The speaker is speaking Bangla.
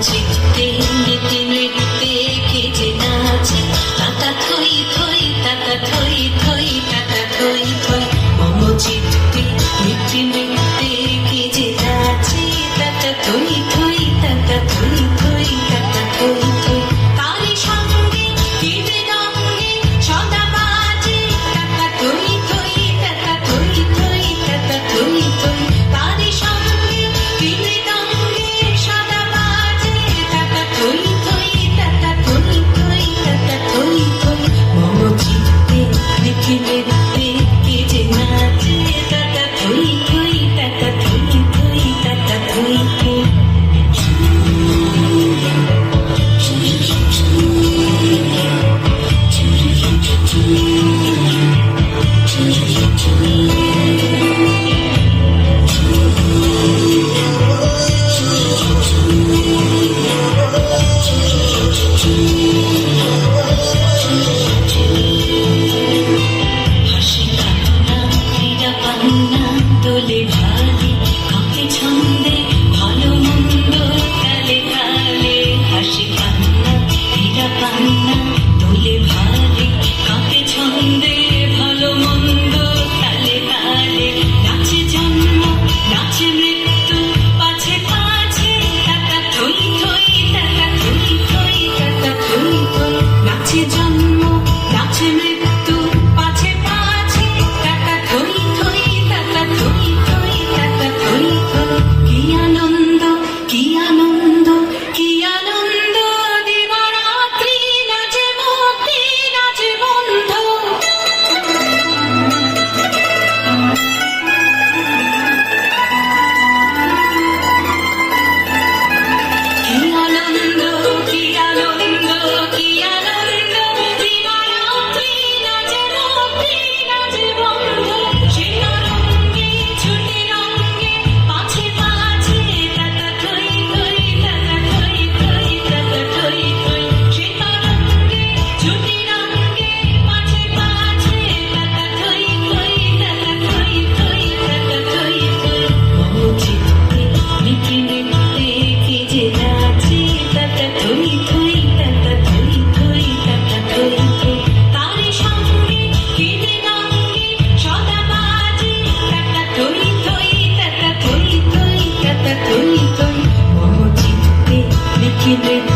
চিত্তে নীতি নৃত্যে কে যে নাচে, তাতা থই থই তাতা থই থই তাতা থই থই। মম চিত্তে নীতি নৃত্যে কে যে নাচে, তাতা থই থই তাতা থই থই তাতা থই থই। তারি সঙ্গে দিবে রঙ্গে সদা বাজে, তাতা থই থই তাতা থই থই তাতা থই থই। তারি সঙ্গে দিবে রঙ্গে সদা বাজে, তাতা থই থই তাতা থই থই তাতা থই থই। মম চিত্তে নীতি নৃত্যে কে যে নাচে, তাতা থই থই তাতা থই থই তাতা থই থই। হাসি কান্না ক্রীড়া পান্না দোলে ঢালে, কাঁপে ছন্দে ভালো মন্দ তালে তালে। হাসি কান্না ক্রীড়া পান্না দোলে ঢালে, কাঁপে ছন্দে ভালো মন্দ তালে তালে। নাচে জন্ম নাচে মৃত্যু পাছে পাছে, তাতা থই থই তাতা থই থই তাতা থই থই। নাচে জন্ম নাচে মৃত্যু পাছে পাছে, তাতা থই থই তাতা থই থই তাতা থই থই। কি আনন্দ কি আনন্দ কি আনন্দ, দিবারাত্রি নাচে মুক্তি নাচে বন্ধ। কি আনন্দ কি আনন্দ কি আনন্দ, দিবারাত্রি নাচে মুক্তি নাচে বন্ধ। সে রঙ্গে ছুটে রঙ্গে পাছে পাছে, তাতা থই থই তাতা থই থই তাতা থই থই। সে রঙ্গে ছুটে রঙ্গে পাছে পাছে, তাতা থই থই তাতা থই থই তাতা থই থই। মম চিত্তে নীতি নৃত্যে কে যে নাচে, তাতা থই থই তাতা থই থই তাতা থই থই। তারি সঙ্গে দিবে রঙ্গে সদা বাজে, তাতা থই থই তাতা থই থই তাতা থই থই। মম চিত্তে নীতি নৃত্যে